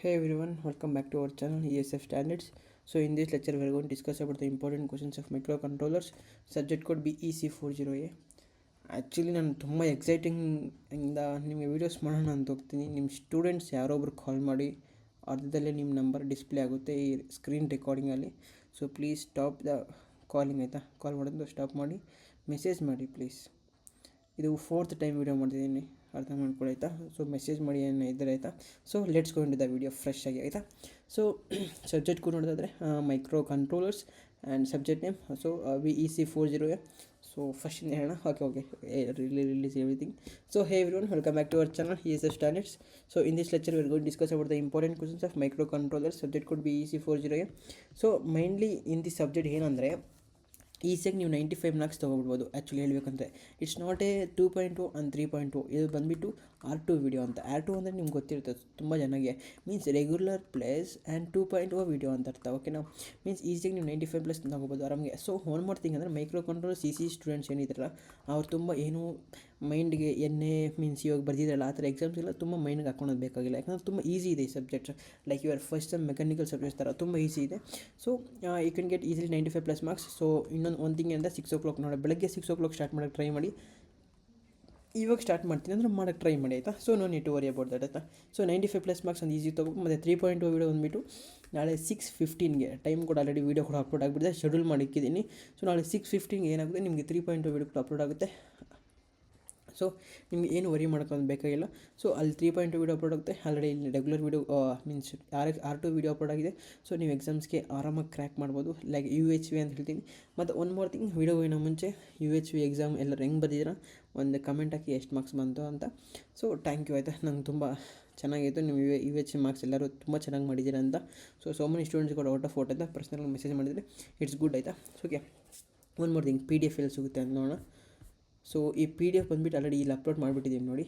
Hey everyone, welcome back to our channel ESF Standards. So in this lecture we are going to discuss about the important questions of microcontrollers. Subject code BEC40A. Actually ನಾನು ತುಂಬ ಎಕ್ಸೈಟಿಂಗಿಂದ ನಿಮಗೆ videos ಮಾಡೋಣ ಅಂತ ಹೋಗ್ತೀನಿ. ನಿಮ್ಮ students ಯಾರೊಬ್ರು ಕಾಲ್ ಮಾಡಿ ಅರ್ಧದಲ್ಲೇ ನಿಮ್ಮ number display ಆಗುತ್ತೆ ಈ ಸ್ಕ್ರೀನ್ ರೆಕಾರ್ಡಿಂಗಲ್ಲಿ. So please stop the calling, ಆಯಿತಾ? ಕಾಲ್ ಮಾಡೋದು ಸ್ಟಾಪ್ ಮಾಡಿ, ಮೆಸೇಜ್ ಮಾಡಿ ಪ್ಲೀಸ್. ಇದು 4th ಟೈಮ್ ವೀಡಿಯೋ ಮಾಡ್ತಿದ್ದೀನಿ, ಅರ್ಥ ಮಾಡ್ಕೊಳ್ಳಿ ಆಯಿತಾ. ಸೊ ಮೆಸೇಜ್ ಮಾಡಿ ಏನು ಇದ್ದರೆ ಆಯಿತಾ. So let's go into the video fresh ಆಗಿ, ಆಯಿತಾ. ಸೊ ಸಬ್ಜೆಕ್ಟ್ ಕೂಡ ನೋಡೋದಾದರೆ micro controllers and subject name so BEC40A. So first ಹೇಳೋಣ. Okay release everything. So hey everyone, welcome back to our channel ESF Standards. So in this lecture we are going to discuss about the important questions of microcontrollers. Subject code BEC40A. So mainly in the subject ಏನಂದರೆ ಈಸಿಯಾಗಿ ನೀವು 95 marks ತೊಗೊಬಿಡ್ಬೋದು. Actually ಹೇಳ್ಬೇಕಂದ್ರೆ it's not A 2.0 and 3.0. ಇದು ಬಂದುಬಿಟ್ಟು R2 video ಅಂತ. R2 ಅಂದರೆ ನಿಮ್ಗೆ ಗೊತ್ತಿರುತ್ತೆ ತುಂಬ ಚೆನ್ನಾಗಿ, means regular place and 2.0 video ಅಂತ ಅರ್ಥ. ಓಕೆನಾ? ಮೀನ್ಸ್ ಈಸಿಯಾಗಿ ನೀವು 95+ ತೊಗೋಬೋದು ಆರಾಮಿಗೆ. ಸೊ ಒನ್ ಮೋರ್ ಥಿಂಗ್ ಅಂದರೆ ಮೈಕ್ರೋ ಕಂಟ್ರೋಲ್ CC ಸ್ಟೂಡೆಂಟ್ಸ್ ಏನಿದ್ರಲ್ಲ ಅವ್ರು ತುಂಬ ಏನು ಮೈಂಡ್ಗೆ ಮೀನ್ಸ್ ಇವಾಗ ಬರ್ದಿದ್ರಲ್ಲ ಆ ಥರ ಎಕ್ಸಾಮ್ಸ್ ಎಲ್ಲ ತುಂಬ ಮೈಂಡ್ಗೆ ಹಾಕೊಳೋದು ಬೇಕಾಗಿಲ್ಲ. ಯಾಕಂದರೆ ತುಂಬ ಈಸಿ ಇದೆ ಈ subjects. Like your first sem mechanical subjects ಥರ ತುಂಬ ಈಸಿ ಇದೆ. So you can get easily 95+ marks. So ಒಂದು ಥಿಂಗ್ ಅಂದರೆ 6 o'clock ನೋಡಿ, ಬೆಳಗ್ಗೆ 6 o'clock ಸ್ಟಾರ್ಟ್ ಮಾಡೋಕ್ಕೆ ಟ್ರೈ ಮಾಡಿ. ಇವಾಗ ಸ್ಟಾರ್ಟ್ ಮಾಡ್ತೀನಿ ಅಂದರೆ ಮಾಡೋಕ್ಕೆ ಟ್ರೈ ಮಾಡಿ, ಆಯಿತಾ. So no need to worry about that, ಆಯಿತಾ. ಸೊ 95+ ಮಾರ್ಕ್ಸ್ ಒಂದು ಈಸಿ ತೊಗೋ. ಮತ್ತು 3.0 ವೀಡಿಯೋ ಬಂದುಬಿಟ್ಟು ನಾಳೆ 6:15ಗೆ ಟೈಮ್ ಕೂಡ ಆಲ್ರೆಡಿ ವೀಡಿಯೋ ಕೂಡ ಅಪ್ಲೋಡ್ ಆಗಿಬಿಟ್ಟಿದೆ, ಶೆಡ್ಯೂಲ್ ಮಾಡಿಕ್ಕಿದ್ದೀನಿ. ಸೊ ನಾಳೆ 6:15ಗೆ ಏನಾಗುತ್ತೆ ನಿಮಗೆ 3.0 ವೀಡಿಯೋ ಕೂಡ ಅಪ್ಲೋಡ್ ಆಗುತ್ತೆ. ಸೊ ನಿಮ್ಗೆ ಏನು ವರಿ ಮಾಡ್ಕೊಂಡು ಬೇಕಾಗಿಲ್ಲ. ಸೊ ಅಲ್ಲಿ 3.0 ವೀಡಿಯೋ ಅಪ್ಲೋಡ್ ಆಗುತ್ತೆ. ಆಲ್ರೆಡಿ ಇಲ್ಲಿ regular video means R2 video upload ಆಗಿದೆ. ಸೊ ನೀವು ಎಕ್ಸಾಮ್ಸ್ಗೆ ಆರಾಮಾಗಿ ಕ್ರ್ಯಾಕ್ ಮಾಡ್ಬೋದು, ಲೈಕ್ UHV ಅಂತ ಹೇಳ್ತೀನಿ. ಮತ್ತು ಒನ್ ಮೋರ್ ಥಿಂಗ್, ವೀಡಿಯೋಗಿನ ಮುಂಚೆ UHV ಎಕ್ಸಾಮ್ ಎಲ್ಲರೂ ಹೆಂಗೆ ಬಂದಿದ್ದೀರಾ ಒಂದು ಕಮೆಂಟ್ ಹಾಕಿ ಎಷ್ಟು ಮಾರ್ಕ್ಸ್ ಬಂತು ಅಂತ. ಸೊ ಥ್ಯಾಂಕ್ ಯು, ಆಯಿತಾ. ನಂಗೆ ತುಂಬ ಚೆನ್ನಾಗಿತ್ತು, ನೀವು UHV ಮಾರ್ಕ್ಸ್ ಎಲ್ಲರೂ ತುಂಬ ಚೆನ್ನಾಗಿ ಮಾಡಿದ್ದೀರಾ ಅಂತ. ಸೊ ಮೆನಿ ಸ್ಟೂಡೆಂಟ್ಸ್ ಕೂಡ ಔಟ್ ಆಫ್ ಔಟ್ ಅಂತ ಪರ್ಸ್ನಲ್ ಮೆಸೇಜ್ ಮಾಡಿದರೆ ಇಟ್ಸ್ ಗುಡ್, ಆಯಿತಾ. Okay, one more thing, PDF ಎಲ್ಲಿ ಸಿಗುತ್ತೆ ಅಂತ ನೋಡೋಣ. ಸೊ ಈ PDF ಬಂದುಬಿಟ್ಟು ಆಲ್ರೆಡಿ ಇಲ್ಲಿ ಅಪ್ಲೋಡ್ ಮಾಡಿಬಿಟ್ಟಿದ್ದೀವಿ ನೋಡಿ.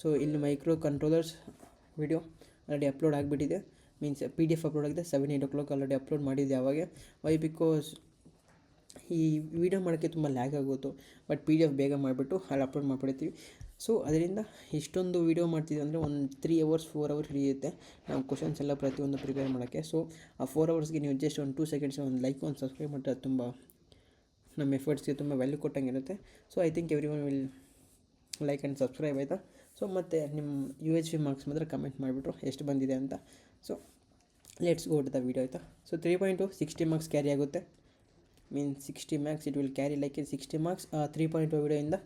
ಸೊ ಇಲ್ಲಿ micro controllers video already upload ಆಗಿಬಿಟ್ಟಿದೆ, ಮೀನ್ಸ್ PDF ಅಪ್ಲೋಡ್ ಆಗಿದೆ. 7-8 o'clock ಆಲ್ರೆಡಿ ಅಪ್ಲೋಡ್ ಮಾಡಿದ್ದೆ ಆವಾಗ. ವೈ ಬಿಕಾಸ್ ಈ ವಿಡಿಯೋ ಮಾಡೋಕ್ಕೆ ತುಂಬ ಲ್ಯಾಗ್ ಆಗೋದು, ಬಟ್ PDF ಬೇಗ ಮಾಡಿಬಿಟ್ಟು ಅಲ್ಲಿ ಅಪ್ಲೋಡ್ ಮಾಡಿಬಿಡ್ತೀವಿ. ಸೊ ಅದರಿಂದ ಇಷ್ಟೊಂದು ವೀಡಿಯೋ ಮಾಡ್ತಿದ್ವಿ ಅಂದರೆ ಒಂದು 3 hours 4 hours ಹಿಡಿಯುತ್ತೆ ನಾವು ಕ್ವಶನ್ಸ್ ಎಲ್ಲ ಪ್ರತಿಯೊಂದು ಪ್ರಿಪೇರ್ ಮಾಡೋಕ್ಕೆ. ಸೊ ಆ 4 hours ನೀವು ಜಸ್ಟ್ ಒಂದು 2 seconds ಒಂದು ಲೈಕ್ ಒಂದು ಸಬ್ಸ್ಕ್ರೈಬ್ ಮಾಡಿದ್ರೆ ತುಂಬ ನಮ್ಮ ಎಫರ್ಟ್ಸ್ಗೆ ತುಂಬ ವ್ಯಾಲ್ಯೂ ಕೊಟ್ಟಂಗಿರುತ್ತೆ. So I think every one will like and subscribe, ಆಯಿತಾ. ಸೊ ಮತ್ತು ನಿಮ್ಮ UHV ಮಾರ್ಕ್ಸ್ ಮಾತ್ರ ಕಮೆಂಟ್ ಮಾಡಿಬಿಟ್ರು ಎಷ್ಟು ಬಂದಿದೆ ಅಂತ. So let's go to the video, ಆಯಿತಾ. ಸೊ 3.0 60 ಮಾರ್ಕ್ಸ್ ಕ್ಯಾರಿ ಆಗುತ್ತೆ, means 60 marks it will carry like 60 marks 3.0 ವಿಡಿಯೋಯಿಂದ.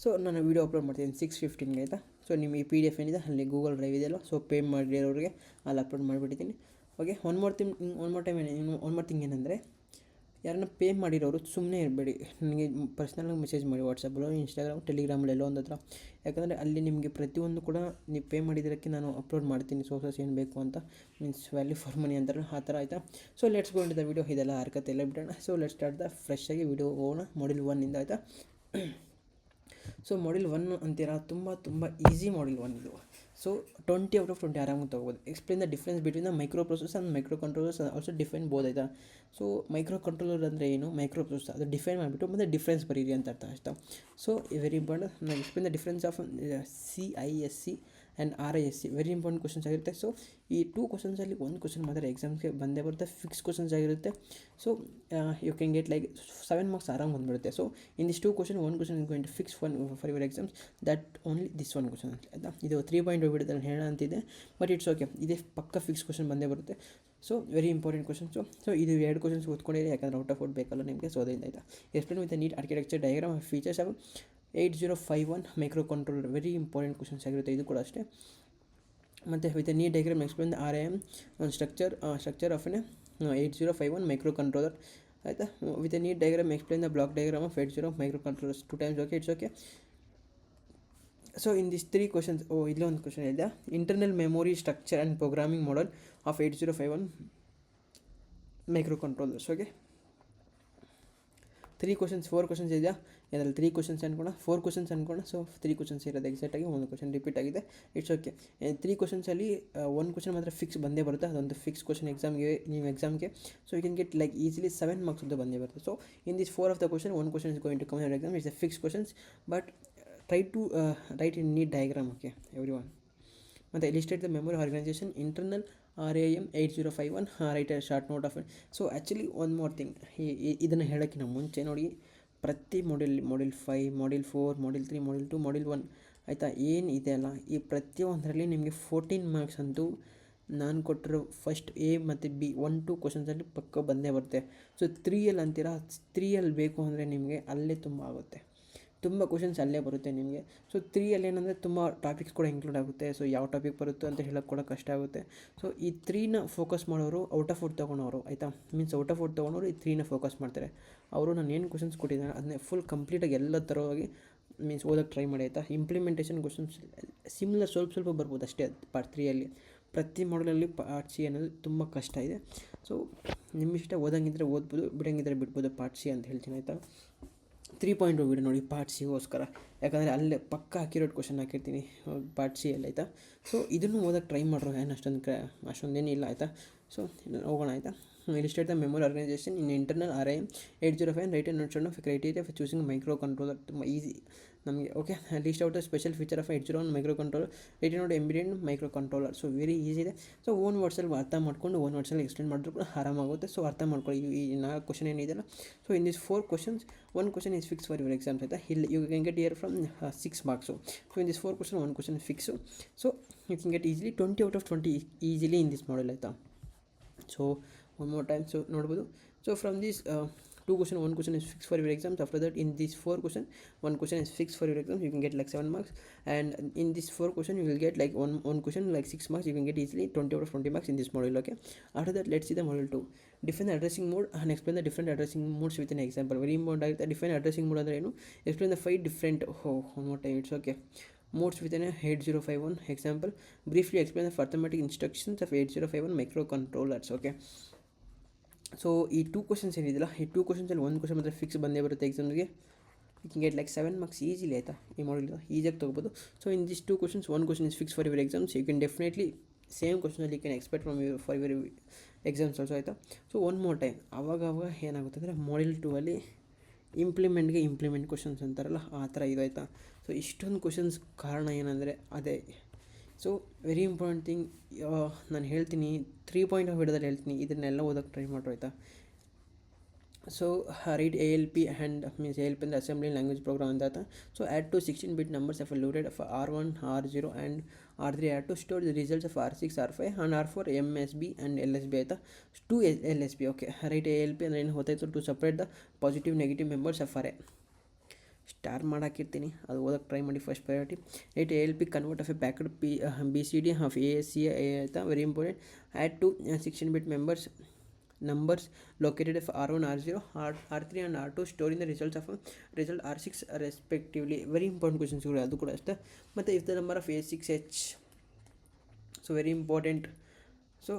ಸೊ ನಾನು ವೀಡಿಯೋ ಅಪ್ಲೋಡ್ ಮಾಡ್ತೀನಿ 6:15ಗೆ, ಆಯಿತಾ. ಸೊ ನಿಮ್ಮ ಈ PDF ಏನಿದೆ ಅಲ್ಲಿ ಗೂಗಲ್ ಡ್ರೈವ್ ಇದೆಯಲ್ಲ, ಸೊ ಪೇ ಮಾಡಿರೋರಿಗೆ ಅಲ್ಲಿ ಅಪ್ಲೋಡ್ ಮಾಡಿಬಿಟ್ಟಿದ್ದೀನಿ. ಓಕೆ, ಒನ್ ಮೋರ್ ಥಿಂಗ್ ಏನಂದರೆ ಯಾರನ್ನ ಪೇ ಮಾಡಿರೋರು ಸುಮ್ಮನೆ ಇರಬೇಡಿ, ನನಗೆ ಪರ್ಸ್ನಲಾಗಿ ಮೆಸೇಜ್ ಮಾಡಿ ವಾಟ್ಸಪ್ಪಲ್ಲೋ Instagram ಟೆಲಿಗ್ರಾಮಲ್ಲಿ ಎಲ್ಲೋ ಒಂದು ಹತ್ರ. ಯಾಕಂದರೆ ಅಲ್ಲಿ ನಿಮಗೆ ಪ್ರತಿಯೊಂದು ಕೂಡ ನೀವು ಪೇ ಮಾಡಿದ್ದಕ್ಕೆ ನಾನು ಅಪ್ಲೋಡ್ ಮಾಡ್ತೀನಿ ಸೋರ್ಸಸ್ ಏನು ಬೇಕು ಅಂತ, ಮೀನ್ಸ್ ವ್ಯಾಲ್ಯೂ ಫಾರ್ ಮನಿ ಅಂತಾರೆ ಆ ಥರ, ಆಯಿತಾ. So let's go into the video. ಇದೆಲ್ಲ ಹರ್ಕತೆ ಎಲ್ಲ ಬಿಡೋಣ. So let's start the fresh ಆಗಿ ವೀಡಿಯೋ ಹೋಗೋಣ ಮಾಡ್ಯೂಲ್ 1 ಆಯಿತಾ. ಸೊ ಮಾಡ್ಯೂಲ್ 1 ಅಂತೀರಾ, ತುಂಬ ಈಸಿ ಮಾಡ್ಯೂಲ್ 1 ಇದು. ಸೊ 20 out of 20 ಆರಾಮಾಗಿ ತೊಗೋಬೋದು. Explain the difference between the micro processor and micro controllers also define ಬೋದ್, ಆಯಿತಾ. ಸೊ ಮೈಕ್ರೋ ಕಂಟ್ರೋಲರ್ ಅಂದರೆ ಏನು, ಮೈಕ್ರೋ ಪ್ರೊಸೆಸರ್ ಅದು ಡಿಫೈನ್ ಮಾಡಿಬಿಟ್ಟು ಮತ್ತು ಡಿಫ್ರೆನ್ಸ್ ಬರೀರಿ ಅಂತ ಅರ್ಥ, ಆಯಿತಾ. So very important. ನಾನು explain the difference of CISC and RISC very important questions ಆಗಿರುತ್ತೆ. ಸೊ ಈ 2 ಕ್ವಶನ್ಸಲ್ಲಿ ಒಂದು ಕ್ವಶನ್ ಮಾತ್ರ ಎಕ್ಸಾಮ್ಸ್ಗೆ ಬಂದೇ ಬರುತ್ತೆ, ಫಿಕ್ಸ್ ಕ್ವಶನ್ಸ್ ಆಗಿರುತ್ತೆ. So you can get like 7 marks ಆರಾಮ್ ಬಂದುಬಿಡುತ್ತೆ. So in this 2 question 1 question is going to fix for your exams, that only this 1 question, ಆಯಿತಾ. ಇದು 3.0 ವಿಡಿಯೋದಲ್ಲಿ ಹೇಳೋಣ ಅಂತಿದೆ, ಬಟ್ ಇಟ್ಸ್ ಓಕೆ, ಇದೇ ಪಕ್ಕ ಫಿಕ್ಸ್ ಕ್ವಶನ್ ಬಂದೇ ಬರುತ್ತೆ. So very important questions. So ಇದು 2 ಕ್ವಶನ್ಸ್ ಓದ್ಕೊಂಡಿರಿ, ಯಾಕಂದರೆ ಔಟ್ ಆಫ್ ಔಟ್ ಬೇಕಲ್ಲ ನಿಮಗೆ. ಸೊ ಅದರಿಂದ, ಆಯಿತಾ. Explain with neat architecture diagram features of 8051 micro controller very important questions ಆಗಿರುತ್ತೆ ಇದು ಕೂಡ ಅಷ್ಟೇ. ಮತ್ತು with neat diagram explain the RIM structure of 8051 micro controller, ಆಯಿತಾ. With neat diagram explain the block diagram of 80 micro controllers 2 times. Okay, it's okay. So in this 3 questions, ಇಲ್ಲೇ ಒಂದು question ಇದೆ, internal memory structure and programming model of 8051 micro controllers. Okay, 4 questions ಇದೆಯಾ ಇದರಲ್ಲಿ 3 questions ಅನ್ಕೋಣ, 4 questions ಅನ್ಕೋಣ. So 3 questions ಇರೋದು ಎಕ್ಸಾಕ್ಟಾಗಿ, 1 question repeat ಆಗಿದೆ, ಇಟ್ಸ್ ಓಕೆ. 3 ಕ್ವಶನ್ಸಲ್ಲಿ 1 ಕ್ವಶನ್ ಮಾತ್ರ ಫಿಕ್ಸ್ ಬಂದೇ ಬರುತ್ತೆ, ಅದೊಂದು ಫಿಕ್ಸ್ ಕ್ವಶನ್ ಎಕ್ಸಾಮ್ಗೆ. So you can get like easily 7 marks ಅಂತ ಬಂದೇ ಬರುತ್ತೆ. So in this 4 of the question 1 question is going to come your exam, it's a fix questions, but try to write in neat diagram. Okay everyone, ಮತ್ತು illustrate the memory organization internal RAM 8051 right short note of it. So actually one more thing, ಇದನ್ನು ಹೇಳೋಕ್ಕಿಂತ ಮುಂಚೆ ನೋಡಿ, ಪ್ರತಿ module 5, module 4, module 3, module 2, module 1 ಆಯಿತಾ, ಏನು ಇದೆ ಅಲ್ಲ, ಈ ಪ್ರತಿಯೊಂದರಲ್ಲಿ ನಿಮಗೆ 14 ಮಾರ್ಕ್ಸ್ ಅಂತೂ ನಾನು ಕೊಟ್ಟಿರೋ ಫಸ್ಟ್ ಎ ಮತ್ತು ಬಿ 1, 2 ಕ್ವಶನ್ಸಲ್ಲಿ ಪಕ್ಕ ಬಂದೇ ಬರುತ್ತೆ. ಸೊ 3L ಅಂತೀರಾ, 3L ಬೇಕು ಅಂದರೆ ನಿಮಗೆ ಅಲ್ಲೇ ತುಂಬ ಆಗುತ್ತೆ, ತುಂಬ ಕ್ವಶನ್ಸ್ ಅಲ್ಲೇ ಬರುತ್ತೆ ನಿಮಗೆ. ಸೊ 3L ಏನಂದರೆ ತುಂಬ ಟಾಪಿಕ್ಸ್ ಕೂಡ ಇನ್ಕ್ಲೂಡ್ ಆಗುತ್ತೆ. ಸೊ ಯಾವ ಟಾಪಿಕ್ ಬರುತ್ತೋ ಅಂತ ಹೇಳೋಕ್ಕೆ ಕೂಡ ಕಷ್ಟ ಆಗುತ್ತೆ. ಸೊ ಈ 3ನ ಫೋಕಸ್ ಮಾಡೋರು ಔಟ್ ಆಫ್ ಔಟ್ ತೊಗೊಳೋರು ಆಯಿತಾ, ಮೀನ್ಸ್ ಔಟ್ ಆಫ್ ಔಟ್ ತೊಗೊಳೋರು ಈ 3ನ ಫೋಕಸ್ ಮಾಡ್ತಾರೆ. ಅವರು ನಾನು ಏನು ಕ್ವಶನ್ಸ್ ಕೊಟ್ಟಿದ್ದಾರೆ ಅದನ್ನೇ ಫುಲ್ ಕಂಪ್ಲೀಟಾಗಿ ಎಲ್ಲ ಥರವಾಗಿ ಮೀನ್ಸ್ ಓದೋಕ್ಕೆ ಟ್ರೈ ಮಾಡಿ ಆಯಿತಾ. ಇಂಪ್ಲಿಮೆಂಟೇಷನ್ ಕ್ವಶನ್ಸ್ ಸಿಮಿಲರ್ ಸ್ವಲ್ಪ ಬರ್ಬೋದು ಅಷ್ಟೇ ಪಾರ್ಟ್ 3ಯಲ್ಲಿ. ಪ್ರತಿ ಮಾಡಲಲ್ಲಿ ಪಾರ್ಟ್ ಸಿ ಅನ್ನೋದು ತುಂಬ ಕಷ್ಟ ಇದೆ. ಸೊ ನಿಮ್ಮಿಷ್ಟ ಓದಂಗಿದ್ರೆ ಓದ್ಬೋದು, ಬಿಡೋಂಗಿದ್ರೆ ಬಿಡ್ಬೋದು ಪಾರ್ಟ್ ಸಿ ಅಂತ ಹೇಳ್ತೀನಿ ಆಯಿತಾ. 3.2 ವಿಡಿಯೋ ನೋಡಿ ಪಾರ್ಟ್ ಸಿಗೋಸ್ಕರ, ಯಾಕಂದರೆ ಅಲ್ಲೇ ಪಕ್ಕ ಅಕ್ಯುರೇಟ್ ಕ್ವಶನ್ ಹಾಕಿರ್ತೀನಿ ಪಾರ್ಟ್ ಸಿ ಅಲ್ಲಿ ಆಯಿತಾ. ಸೊ ಇದನ್ನು ಓದೋಕ್ಕೆ ಟ್ರೈ ಮಾಡ್ರು, ಏನು ಅಷ್ಟೊಂದೇನಿಲ್ಲ ಆಯಿತಾ. ಸೊ ಹೋಗೋಣ ಆಯಿತಾ. illustrate the memory organization in internal RAM 805 and write a notation of criteria for choosing micro controller. ತುಂಬ ಈಸಿ ನಮಗೆ. Okay, list out the special feature of 801 micro controller, write note embedded micro controller. So very easy ಇದೆ. So own ವರ್ಡ್ಸಲ್ಲಿ ಅರ್ಥ ಮಾಡ್ಕೊಂಡು own ವರ್ಡ್ಸಲ್ಲಿ explain ಮಾಡಿದ್ರು ಕೂಡ ಆರಾಮಾಗುತ್ತೆ. So ಅರ್ಥ ಮಾಡ್ಕೊಳ್ಳಿ ಈ 4 ಕ್ವಶನ್ ಏನಿದೆಯಲ್ಲ. So in this 4 questions 1 question is fix for your exams ಆಯಿತಾ. ಇಲ್ಲಿ you can get here from 6 marks. So in this 4 question 1 question fix. So you can get easily 20 out of 20 easily in this model ಆಯಿತಾ. So one more time, so ನೋಡ್ಬೋದು. So from this 2 question 1 question is fixed for your exams. After that in this 4 question 1 question is fixed for your exams, you can get like 7 marks, and in this 4 question you will get like one question like 6 marks. You can get easily 20 out of 20 marks in this module. Okay, after that let's see the module 2. Define the addressing mode and explain the different addressing modes with an example. Very important ಆಗುತ್ತೆ. Define addressing mode ಅಂದರೆ ಏನು, explain the 5 different one more time, it's okay, modes within a 8051 example. Briefly explain the arithmetic instructions of 8051 microcontrollers. Okay, so ಈ 2 questions ಏನಿದೆಯಲ್ಲ, ಈ 2 ಕ್ವಶನ್ಸಲ್ಲಿ 1 question ಮಾತ್ರ fix ಬಂದೇ ಬರುತ್ತೆ ಎಕ್ಸಾಮ್ಗೆ. You can get like 7 marks easily ಆಯಿತಾ. ಈ ಮಾಡಲ್ ಈಸಿಯಾಗಿ ತೊಗೋಬೋದು. So in this 2 questions 1 question is fix for your exams. You can definitely same ಕ್ವಶನಲ್ಲಿ you can expect from for your exams also ಆಯಿತಾ. ಸೊ ಒನ್ ಮೋರ್ ಟೈಮ್, ಅವಾಗ ಏನಾಗುತ್ತೆ ಅಂದರೆ module 2 ಅಲ್ಲಿ ಇಂಪ್ಲಿಮೆಂಟ್ ಕ್ವಶನ್ಸ್ ಅಂತಾರಲ್ಲ ಆ ಥರ ಇದು ಆಯಿತಾ. ಸೊ ಇಷ್ಟೊಂದು ಕ್ವಶನ್ಸ್ ಕಾರಣ ಏನಂದರೆ ಅದೇ. ಸೊ ವೆರಿ ಇಂಪಾರ್ಟೆಂಟ್ ಥಿಂಗ್ ನಾನು ಹೇಳ್ತೀನಿ, 3.0 ವಿಡಿಯೋದಲ್ಲಿ ಹೇಳ್ತೀನಿ, ಇದನ್ನೆಲ್ಲ ಓದೋಕ್ಕೆ ಟ್ರೈ ಮಾಡ್ರು ಆಯಿತಾ. So read ALP and means ALP in the assembly language program ಅಂತ. So add to 16-bit numbers of loaded of R1, R0 and R3 add to store the results of R6, R5 and R4 MSB and LSB ಆಯಿತಾ. 2 LSB. Okay, right ALP ಅಂದರೆ ಏನು ಗೊತ್ತಾಯಿತು, to separate the positive negative members of array. Star ಮಾಡಾಕಿರ್ತೀನಿ, ಅದು ಓದೋಕ್ಕೆ try ಮಾಡಿ first priority. Write ALP convert of a packed BCD of ASC ಆಯಿತಾ. Very important. Add to 16-bit numbers located of R1, R0, R3 and R2 storing the results of result R6 respectively. Very important ಕ್ವಶನ್ಸ್ಗಳು ಅದು ಕೂಡ ಅಷ್ಟೇ. ಮತ್ತು if the number of A6H, so very important. So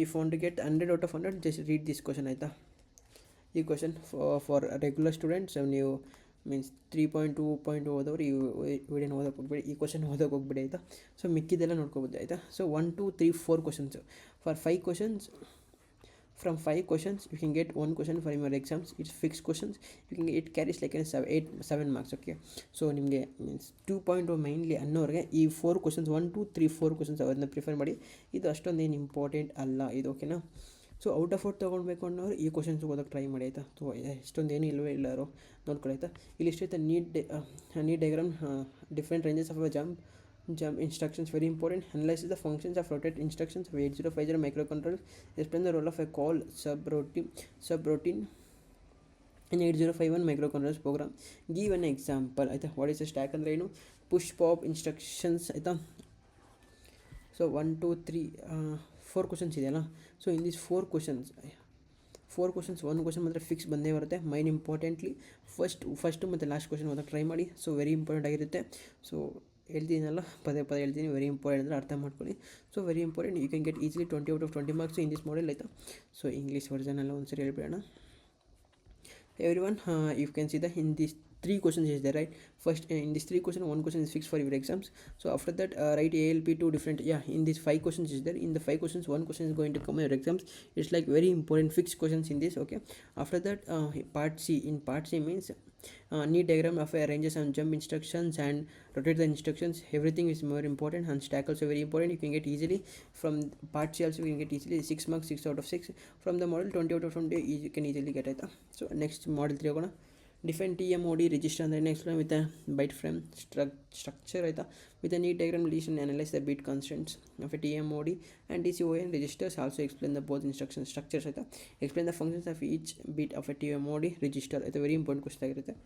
if want to get 100 out of 100 just read this question ಆಯಿತಾ. ಈ question for regular students, ನೀವು means 3.2 ಓದೋರು ಈ ವಿಡಿಯೋನ ಓದೋಕೆ ಹೋಗ್ಬೇಡಿ, ಈ ಕ್ವಶನ್ ಓದೋಕೆ ಹೋಗ್ಬೇಡಿ ಆಯಿತಾ. ಸೊ ಮಿಕ್ಕಿದೆಲ್ಲ ನೋಡ್ಕೋಬೋದು ಆಯಿತಾ. So 1, 2, 3, 4 questions for 5 questions. From 5 questions you can get 1 question for your exams. It's fixed questions. You can get, it carries like 7 marks. Okay, so ನಿಮಗೆ ಮೀನ್ಸ್ 2.0 ಮೈನ್ಲಿ ಅನ್ನೋರಿಗೆ ಈ 4 ಕ್ವಶನ್ಸ್ 1, 2, 3, 4 ಕ್ವಶನ್ಸ್ ಅದನ್ನ prefer ಮಾಡಿ. ಇದು ಅಷ್ಟೊಂದೇನು important ಅಲ್ಲ ಇದು. ಓಕೆನಾ. So out of out ತೊಗೊಳ್ಬೇಕು ಅನ್ನೋರು ಈ ಕ್ವಶನ್ಸ್ ಓದೋಕ್ಕೆ ಟ್ರೈ ಮಾಡಿ ಆಯಿತಾ. ಸೊ ಎಷ್ಟೊಂದೇನು ಇಲ್ಲವೇ ಇಲ್ಲರು ನೋಡ್ಕೊಳ್ಳಿ ಆಯಿತಾ. ಇಲ್ಲಿ ಇಷ್ಟೈತೆ need diagram, different ranges of jump instructions, very important. Analyze the functions of rotate instructions of 8050 microcontrollers. Explain the role of a call subroutine in 8051 microcontrollers program. Give an example ಆಯಿತಾ. What is a stack ಅಂದರೆ ಏನು, push pop instructions ಆಯಿತಾ. So 1, 2, 3, 4 questions ಇದೆಯಲ್ಲ. So in this 4 questions 1 question ಮಾತ್ರ fix ಬಂದೇ ಬರುತ್ತೆ. Main importantly first ಮತ್ತು last question ಓದೋಕ್ಕೆ ಟ್ರೈ ಮಾಡಿ. ಸೊ ವೆರಿ ಇಂಪಾರ್ಟೆಂಟ್ ಆಗಿರುತ್ತೆ. ಸೊ ಹೇಳ್ತೀನಲ್ಲ, ಪದೇ ಹೇಳ್ತೀನಿ, ವೆರಿ ಇಂಪಾರ್ಟೆಂಟ್ ಅಂದರೆ ಅರ್ಥ ಮಾಡ್ಕೊಳ್ಳಿ. So very important. You can get easily 20 out of 20 marks in this model ಆಯಿತಾ. ಸೊ ಇಂಗ್ಲೀಷ್ ವರ್ಜನ್ ಎಲ್ಲ ಒಂದ್ಸರಿ ಹೇಳ್ಬಿಡೋಣ. Every one, you can see the in this 3 questions is there, right? First, in this 3 question, 1 question is fixed for your exams. So after that, write ALP 2 different, in these 5 questions is there. In the 5 questions, 1 question is going to come in your exams. It's like very important fixed questions in this, okay? After that, part C. In part C means need diagram of arranges and jump instructions and rotate the instructions. Everything is more important, and stack also very important. You can get easily from part C also. You can get easily 6 marks, 6 out of 6 from the model, 20 out of 20 you can easily get it. So next model 3 ಹೋಗೋಣ. Define TMOD register ಅಂದರೆ explain with a byte frame structure ಆಯಿತಾ, with a neat diagram list and analyze the bit constants of a TMOD and DCON registers. Also explain the both instruction structures ಆಯಿತಾ, explain the functions of each bit of a TMOD register. ಇದು very important question ಆಗಿರುತ್ತೆ.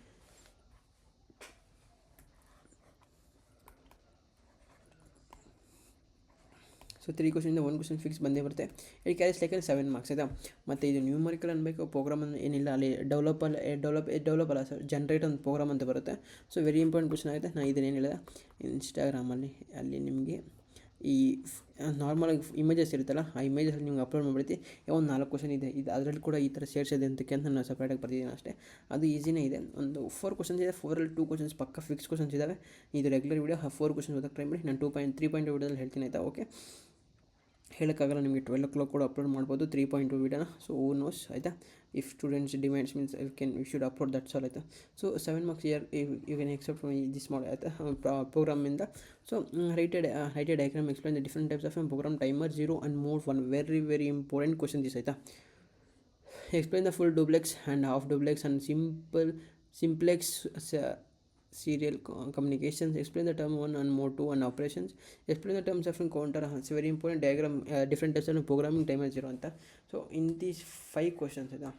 So 3 ಕ್ವಶನಿಂದ 1 question fix ಬಂದೇ ಬರುತ್ತೆ. It carries like 7 marks ಆಯಿತಾ. ಮತ್ತು ಇದು numerical ಅನ್ಬೇಕು, program ಏನಿಲ್ಲ, ಅಲ್ಲಿ ಡೆವಲಪ್ ಅಲ್ಲ ಸರ್, ಜನ್ರೇಟ್ ಒಂದು ಪ್ರೋಗ್ರಾಮ್ ಅಂತ ಬರುತ್ತೆ. ಸೊ ವೆರಿ ಇಂಪಾರ್ಟೆಂಟ್ ಕ್ವಶನ್ ಆಗುತ್ತೆ. ನಾನು ಇದನ್ನೇನು ಹೇಳಿದೆ, ಇನ್ಸ್ಟಾಗ್ರಾಮಲ್ಲಿ ಅಲ್ಲಿ ನಿಮಗೆ ಈ ನಾರ್ಮಲಾಗಿ ಇಮೇಜಸ್ ಇರುತ್ತಲ್ಲ, ಆ ಇಮೇಜಲ್ಲಿ ನಿಮ್ಗೆ ಅಪ್ಲೋಡ್ ಮಾಡಿಬಿಡ್ತಿ. ಒಂದು 4 ಕ್ವಶನ್ ಇದೆ, ಇದು ಅದರಲ್ಲಿ ಕೂಡ ಈ ಥರ ಸೇರಿಸಿದೆ ಅಂತಕ್ಕೆ ಅಂತ ನಾನು ಸಪ್ರೇಟಾಗಿ ಬರ್ತಿದ್ದೀನಿ ಅಷ್ಟೇ. ಅದು ಈಸಿನೇ ಇದೆ. ಒಂದು 4 ಕ್ವಶನ್ಸ್ ಇದೆ, 4ರಲ್ಲಿ 2 ಕ್ವಶನ್ಸ್ ಪಕ್ಕ ಫಿಕ್ಸ್ ಕ್ವಶನ್ಸ್ ಇದ್ದಾವೆ. ಇದು ರೆಗ್ಯುಲರ್ ವೀಡಿಯೋ 4 ಕ್ವಶನ್ಸ್ ಓದಕ್ಕೆ ಟ್ರೈ ಮಾಡಿ. ನಾನು 3.2 ವಿಡಿಯೋದಲ್ಲಿ ಹೇಳ್ತೀನಿ ಆಯಿತಾ. ಓಕೆ, ಹೇಳೋಕ್ಕಾಗಲ್ಲ, ನಿಮಗೆ 12 o'clock ಕೂಡ ಅಪ್ಲೋಡ್ ಮಾಡ್ಬೋದು 3.2 ವಿಡಿಯೋನ. ಸೊ ಹೂ ನೋಸ್ ಆಯಿತಾ. If students demands means you should upload that's all ಆಯಿತಾ. So 7 marks here you can except from this model ಆಯಿತಾ, ಪ್ರೋಗ್ರಾಮಿಂದ. So write the diagram explain the different types of program, timer 0 and mode 1. Very important question this ಆಯಿತಾ. Explain the full duplex and half duplex and simplex serial communications. Explain the term 1 and mode 2 and operations. Explain the terms of counter. It's very important. Diagram different types of programming, timer 0 ಅಂತ. So in these 5 questions ಆಯಿತಾ,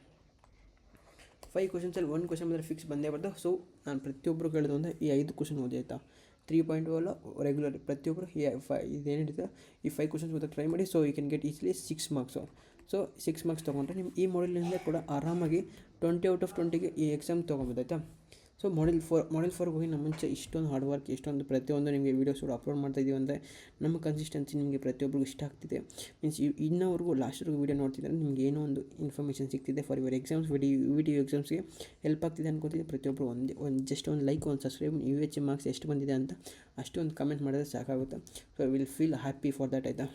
5 ಕ್ವಶನ್ಸಲ್ಲಿ 1 question ಬಂದರೆ fix ಬಂದೇ ಬರ್ತದೆ. So ನಾನು ಪ್ರತಿಯೊಬ್ಬರು ಕೇಳೋದು ಅಂದರೆ ಈ 5 ಕ್ವಶನ್ ಓದಿ ಆಯಿತಾ. 3.2 ಅಲ್ಲ, ರೆಗ್ಯುಲರ್ ಪ್ರತಿಯೊಬ್ಬರು ಇದೇನಿದೆ ಈ 5 ಕ್ವಶನ್ಸ್ ಓದಕ್ಕೆ ಟ್ರೈ ಮಾಡಿ. So you can get easily 6 marks. So 6 marks ತೊಗೊಂಡ್ರೆ ನಿಮ್ಮ ಈ ಮಾಡಲಿಂದ ಕೂಡ ಆರಾಮಾಗಿ 20 out of 20ಗೆ ಈ ಎಕ್ಸಾಮ್ ತೊಗೊಬೋದು ಆಯಿತಾ. ಸೊ ಮಾಡೆಲ್ 4 ಹೋಗಿ ನಮ್ಮ ಮುಂಚೆ ಇಷ್ಟೊಂದು ಹಾರ್ಡ್ ವರ್ಕ್, ಇಷ್ಟೊಂದು ಪ್ರತಿಯೊಂದು ನಿಮಗೆ ವೀಡಿಯೋಸ್ ಕೂಡ ಅಪ್ಲೋಡ್ ಮಾಡ್ತಾಯಿದ್ದೀವಿ ಅಂದರೆ ನಮ್ಮ ಕನ್ಸಿಸ್ಟೆನ್ಸಿ ನಿಮಗೆ ಪ್ರತಿಯೊಬ್ಬರಿಗೂ ಇಷ್ಟ ಆಗ್ತಿದೆ. ಮೀನ್ಸ್ ಇನ್ನವರೆಗೂ ಲಾಸ್ಟ್ವರೆಗೂ ವೀಡಿಯೋ ನೋಡ್ತಿದ್ದಾರೆ, ನಿಮಗೆ ಏನೋ ಒಂದು ಇನ್ಫಾರ್ಮೇಷನ್ ಸಿಗ್ತಿದೆ ಫಾರ್ ಯುವರ್ ಎಕ್ಸಾಮ್ಸ್, ವಿಡಿಯೋ ಎಕ್ಸಾಮ್ಸ್ಗೆ ಹೆಲ್ಪ್ ಆಗ್ತಿದೆ ಅನ್ಕೋತಿದ್ದೆ. ಪ್ರತಿಯೊಬ್ಬರು ಜಸ್ಟ್ ಒಂದು ಲೈಕ್, ಒಂದು ಸಬ್ಸ್ಕ್ರೈಬ್, UH ಮಾರ್ಕ್ಸ್ ಎಷ್ಟು ಬಂದಿದೆ ಅಂತ ಅಷ್ಟೊಂದು ಕಮೆಂಟ್ ಮಾಡಿದ್ರೆ ಸಾಕಾಗುತ್ತೆ. So I will feel happy for that ಆಯಿತಾ.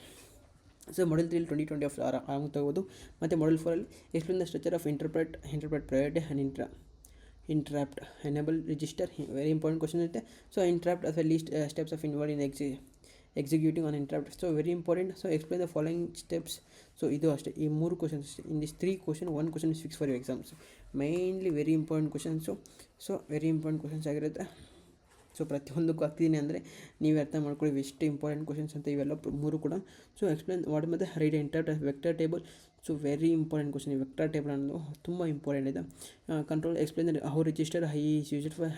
ಸೊ ಮಾಡೆಲ್ 3 2020 ಆಫ್ ಆರಾಮ ತಗೋಬೋದು. ಮತ್ತು ಮಾಡೆಲ್ 4ಅಲ್ಲಿ explain the structure of interpret priority and interrupt enable register. Very important question ಇರುತ್ತೆ. So interrupt as a least steps of involved in executing on interrupt. So very important. So explain the following steps. So ಇದು ಅಷ್ಟೇ, ಈ 3 questions in this 3 question 1 question is fix for you exams. Mainly very important questions. So very important questions ಆಗಿರುತ್ತೆ. So ಪ್ರತಿಯೊಂದಕ್ಕೂ ಆಗ್ತಿದ್ದೀನಿ ಅಂದರೆ ನೀವು ಅರ್ಥ ಮಾಡ್ಕೊಳ್ಳಿ ಎಷ್ಟು ಇಂಪಾರ್ಟೆಂಟ್ ಕ್ವಶನ್ಸ್ ಅಂತ ಇವೆಲ್ಲ 3 ಕೂಡ. ಸೊ ಎಕ್ಸ್ಪ್ಲೇನ್ ವಾಟ್ ಮತ್ತು write interpret vector table. So very important question. ಈ ವೆಕ್ಟರ್ ಟೇಬಲ್ ಅನ್ನೋದು ತುಂಬ ಇಂಪಾರ್ಟೆಂಟ್ ಇದೆ. Control explain how register high is used for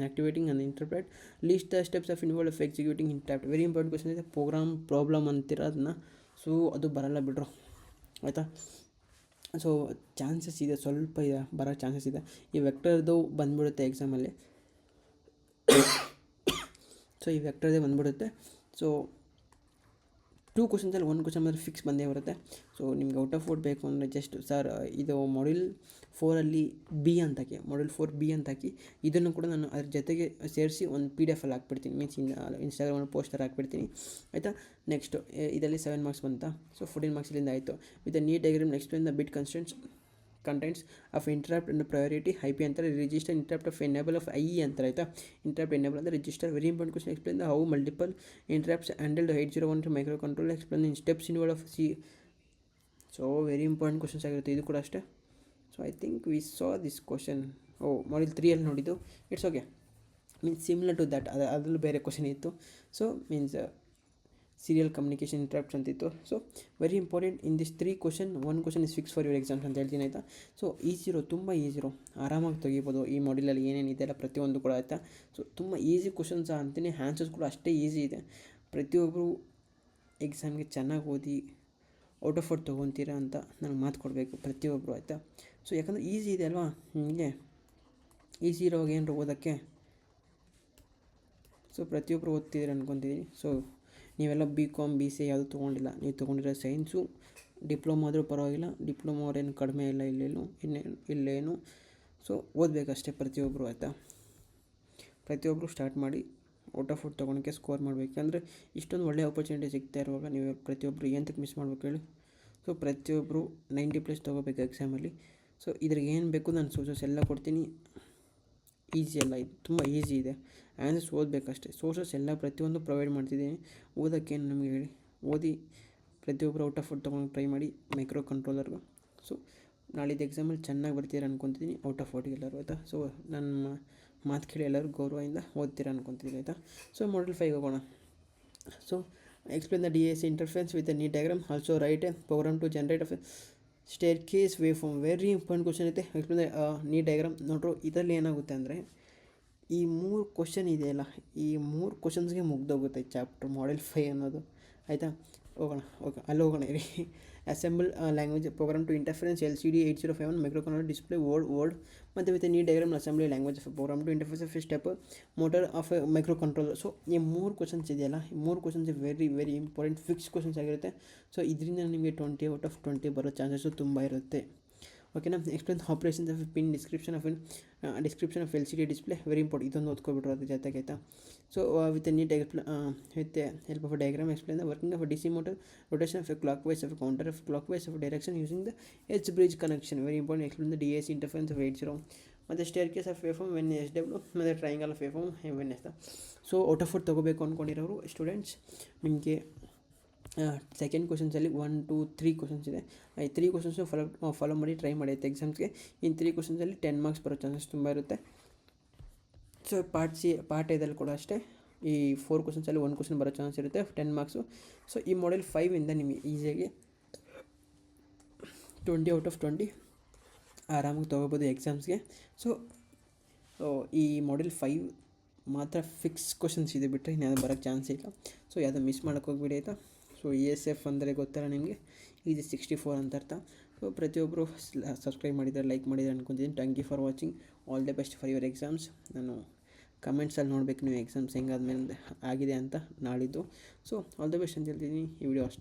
activating and interpret. List the steps of involve of executing interrupt. Very important question ಇದೆ. Problem ಅಂತೀರ ಅದನ್ನ, so ಅದು ಬರಲ್ಲ ಬಿಡ್ರು ಆಯಿತಾ. ಸೊ ಚಾನ್ಸಸ್ ಇದೆ, ಸ್ವಲ್ಪ ಇದೆ, ಬರೋ ಚಾನ್ಸಸ್ ಇದೆ. ಈ ವೆಕ್ಟರ್ದು ಬಂದುಬಿಡುತ್ತೆ ಎಕ್ಸಾಮಲ್ಲಿ. ಸೊ ಈ ವೆಕ್ಟರ್ದೇ ಬಂದುಬಿಡುತ್ತೆ. ಸೊ 2 ಕ್ವಶನ್ಸಲ್ಲಿ 1 ಕ್ವಶನ್ ಮೇಲೆ ಫಿಕ್ಸ್ ಬಂದೇ ಬರುತ್ತೆ. ಸೊ ನಿಮ್ಗೆ ಔಟ್ ಆಫ್ ಔಟ್ ಬೇಕು ಅಂದರೆ ಜಸ್ಟ್ ಸರ್ ಇದು ಮಾಡೆಲ್ 4ಅಲ್ಲಿ B ಅಂತ ಹಾಕಿ, ಮಾಡೆಲ್ 4B ಅಂತ ಹಾಕಿ. ಇದನ್ನು ಕೂಡ ನಾನು ಅದ್ರ ಜೊತೆಗೆ ಸೇರಿಸಿ ಒಂದು PDF ಅಲ್ಲಿ ಹಾಕ್ಬಿಡ್ತೀನಿ, ಮೀನ್ಸ್ ಇನ್ಸ್ಟಾಗ್ರಾಮಲ್ಲಿ ಪೋಸ್ಟರ್ ಹಾಕ್ಬಿಡ್ತೀನಿ ಆಯಿತಾ. ನೆಕ್ಸ್ಟು ಇದರಲ್ಲಿ 7 ಮಾರ್ಕ್ಸ್ ಬಂತಾ. ಸೊ 14 ಮಾರ್ಕ್ಸ್ ಇಲ್ಲಿಂದ ಆಯಿತು. With the neat diagram explain the bit contents of interrupt and priority IP ಅಂತಾರೆ. Register interrupt of enable of IE ಅಂತಾರೆ ಆಯಿತಾ. ಇಂಟರಪ್ಟ್ ಎನೇಬಲ್ ಅಂದರೆ register. Very important question. Explain the how multiple interrupts handled 801 micro control. Explain in steps involve of C. So very important questions ಆಗಿರುತ್ತೆ ಇದು ಕೂಡ ಅಷ್ಟೇ. So I think we saw this question. Model 3ಅಲ್ಲಿ ನೋಡಿದ್ದು. It's okay, means similar to that. ಅದರಲ್ಲೂ ಬೇರೆ question ಇತ್ತು. So means serial communication interrupts ಅಂತಿತ್ತು. So very important. In this 3 question 1 question is fix for your exams ಅಂತ ಹೇಳ್ತೀನಿ ಆಯಿತಾ. So ಈಸಿರೋ, ತುಂಬ ಈಸಿರೋ, ಆರಾಮಾಗಿ ತೆಗಿಬೋದು. ಈ ಮಾಡೆಲಲ್ಲಿ ಏನೇನಿದೆ ಅಲ್ಲ ಪ್ರತಿಯೊಂದು ಕೂಡ ಆಯಿತಾ. ಸೊ ತುಂಬ ಈಸಿ ಕ್ವಶನ್ಸ್ ಅಂತೀನಿ. ಆನ್ಸರ್ಸ್ ಕೂಡ ಅಷ್ಟೇ ಈಸಿ ಇದೆ. ಪ್ರತಿಯೊಬ್ಬರು ಎಕ್ಸಾಮ್ಗೆ ಚೆನ್ನಾಗಿ ಓದಿ ಔಟ್ ಆಫ್ ಔಟ್ ತೊಗೊತೀರಾ ಅಂತ ನನಗೆ ಮಾತು ಕೊಡಬೇಕು ಪ್ರತಿಯೊಬ್ಬರು ಆಯಿತಾ. ಸೊ ಯಾಕಂದರೆ ಈಸಿ ಇದೆ ಅಲ್ವಾ, ನಿಮಗೆ ಈಸಿ ಇರೋವಾಗ ಏನಾರು ಓದೋಕ್ಕೆ. ಸೊ ಪ್ರತಿಯೊಬ್ಬರು ಓದ್ತಿದ್ದೀರ ಅನ್ಕೊತಿದ್ದೀನಿ. ಸೊ ನೀವೆಲ್ಲ BCom BC ಯಾವುದು ತೊಗೊಂಡಿಲ್ಲ, ನೀವು ತೊಗೊಂಡಿರೋ ಸೈನ್ಸು, ಡಿಪ್ಲೊಮಾ ಆದರೂ ಪರವಾಗಿಲ್ಲ. ಡಿಪ್ಲೊಮಾ ಅವ್ರೇನು ಕಡಿಮೆ ಇಲ್ಲ, ಇಲ್ಲೇನು ಸೊ ಓದಬೇಕಷ್ಟೇ ಪ್ರತಿಯೊಬ್ಬರು ಆಯಿತಾ. ಪ್ರತಿಯೊಬ್ಬರು ಸ್ಟಾರ್ಟ್ ಮಾಡಿ ಔಟ್ ಆಫ್ ಔಟ್ ತೊಗೊಳಕ್ಕೆ ಸ್ಕೋರ್ ಮಾಡಬೇಕು. ಅಂದರೆ ಇಷ್ಟೊಂದು ಒಳ್ಳೆಯ ಆಪರ್ಚುನಿಟಿ ಸಿಗ್ತಾ ಇರುವಾಗ ನೀವು ಪ್ರತಿಯೊಬ್ಬರು ಏನಂತಕ್ಕೆ ಮಿಸ್ ಮಾಡ್ಬೇಕು ಹೇಳಿ. ಸೊ ಪ್ರತಿಯೊಬ್ಬರು 90+ ತೊಗೋಬೇಕು ಎಕ್ಸಾಮಲ್ಲಿ. ಸೊ ಇದ್ರಿಗೆ ಏನು ಬೇಕು ನಾನು ಸೋರ್ಸಸ್ ಎಲ್ಲ ಕೊಡ್ತೀನಿ. ಈಸಿ ಅಲ್ಲ, ಇದು ತುಂಬ ಈಸಿ ಇದೆ. ಆನ್ಸರ್ಸ್ ಓದಬೇಕಷ್ಟೇ. ಸೋರ್ಸಸ್ ಎಲ್ಲ ಪ್ರತಿಯೊಂದು ಪ್ರೊವೈಡ್ ಮಾಡ್ತಿದ್ದೀನಿ. ಓದೋಕ್ಕೇನು ನಿಮಗೆ ಹೇಳಿ, ಓದಿ ಪ್ರತಿಯೊಬ್ಬರು ಔಟ್ ಆಫ್ ಔಟ್ ತೊಗೊಳಕ್ಕೆ ಟ್ರೈ ಮಾಡಿ ಮೈಕ್ರೋ ಕಂಟ್ರೋಲರ್ಗೆ. ಸೊ ನಾಳಿದ್ದು ಎಕ್ಸಾಮಲ್ಲಿ ಚೆನ್ನಾಗಿ ಬರ್ತೀರ ಅನ್ಕೊತಿದ್ದೀನಿ, ಔಟ್ ಆಫ್ ಔಟ್ಗೆ ಎಲ್ಲರೂ, ಆಯಿತಾ. ಸೊ ನನ್ನ ಮಾತು ಕೇಳಿ ಎಲ್ಲರೂ ಗೌರವದಿಂದ ಓದ್ತೀರ ಅನ್ಕೊತಿದ್ದೀನಿ, ಆಯಿತಾ. ಸೊ Model 5 ಹೋಗೋಣ. So explain the DAC interference with a knee diagram. Also write a program to generate a staircase waveform. Very important question ಐತೆ. Explain the neat diagram. ನೋಡ್ರು ಇದರಲ್ಲಿ ಏನಾಗುತ್ತೆ ಅಂದರೆ ಈ 3 ಕ್ವಶನ್ ಇದೆಯಲ್ಲ, ಈ 3 ಕ್ವಶನ್ಸ್ಗೆ ಮುಗ್ದೋಗುತ್ತೆ ಚಾಪ್ಟರ್ Model 5 ಅನ್ನೋದು, ಆಯಿತಾ. ಹೋಗೋಣ, ಅಲ್ಲಿ ಹೋಗೋಣ ಇರಿ. Assemble language program to interference LCD 8051 micro controller display word ಮತ್ತು with neat diagram assembly language program to interface of step motor of micro controller. So ಈ 3 ಕ್ವಶನ್ಸ್ ಇದೆಯಲ್ಲ, ಈ 3 questions very important fix questions ಆಗಿರುತ್ತೆ. So ಇದರಿಂದ ನಿಮಗೆ 20 out of 20 ಬರೋ chances ತುಂಬ ಇರುತ್ತೆ, ಓಕೆನಾ. Explain operations of pin description of LCD display, very important. ಇದೊಂದು ಓದ್ಕೊಬಿಟ್ರು ಅದ್ರ ಜೊತೆಗೆ, ಆಯಿತಾ. So with neat with help of diagram explain the working of DC motor, rotation of a clockwise of counter of clockwise of direction using the H bridge connection, very important. Explain the DAC interference of 80 ಮತ್ತು staircase of waveform when SW ಮತ್ತು triangle of waveform when S. So out of out ತೊಗೋಬೇಕು ಅಂದ್ಕೊಂಡಿರೋರು students, ನಿಮಗೆ second ಕ್ವಶನ್ಸಲ್ಲಿ 1 2 3 questions ಇದೆ. ಈ 3 questions follow ಮಾಡಿ try ಮಾಡಿ ಆಯ್ತು ಎಕ್ಸಾಮ್ಸ್ಗೆ. ಇನ್ನು 3 ಕ್ವಶನ್ಸಲ್ಲಿ 10 ಮಾರ್ಕ್ಸ್ ಬರೋ ಚಾನ್ಸಸ್ ತುಂಬ ಇರುತ್ತೆ. ಸೊ ಪಾರ್ಟ್ ಎದಲ್ಲಿ ಕೂಡ ಅಷ್ಟೇ, ಈ 4 ಕ್ವಶನ್ಸಲ್ಲಿ 1 ಕ್ವಶನ್ ಬರೋ ಚಾನ್ಸ್ ಇರುತ್ತೆ, 10 ಮಾರ್ಕ್ಸು. ಸೊ ಈ Model 5 ಇಂದ ನಿಮಗೆ ಈಸಿಯಾಗಿ 20 ಔಟ್ ಆಫ್ 20 ಆರಾಮಾಗಿ ತೊಗೋಬೋದು ಎಕ್ಸಾಮ್ಸ್ಗೆ. ಸೊ ಈ Model 5 ಮಾತ್ರ ಫಿಕ್ಸ್ ಕ್ವಶನ್ಸ್ ಇದೆ, ಬಿಟ್ಟರೆ ಇನ್ಯಾವುದು ಬರೋಕ್ಕೆ ಚಾನ್ಸ್ ಇಲ್ಲ. ಸೊ ಯಾವುದೋ ಮಿಸ್ ಮಾಡೋಕ್ಕೆ ಹೋಗ್ಬಿಡಿ, ಆಯಿತಾ. ಸೊ ESF ಅಂದರೆ ಗೊತ್ತಲ್ಲ ನಿಮಗೆ, ಇದು 64 ಅಂತ ಅರ್ಥ. ಸೊ ಪ್ರತಿಯೊಬ್ಬರು ಸಬ್ಸ್ಕ್ರೈಬ್ ಮಾಡಿದ್ದಾರೆ, ಲೈಕ್ ಮಾಡಿದ್ದಾರೆ ಅನ್ಕೊತೀನಿ. Thank you for watching. All the best for your exams. ನಾನು ಕಮೆಂಟ್ಸಲ್ಲಿ ನೋಡಬೇಕು ನೀವು ಎಕ್ಸಾಮ್ಸ್ ಹೆಂಗಾದ್ಮೇಲೆ ಆಗಿದೆ ಅಂತ ನಾಳಿದ್ದು. ಸೊ ಆಲ್ ದಿ ಬೆಸ್ಟ್ ಅಂತ ಹೇಳ್ತೀನಿ. ಈ ವಿಡಿಯೋ ಅಷ್ಟೇ.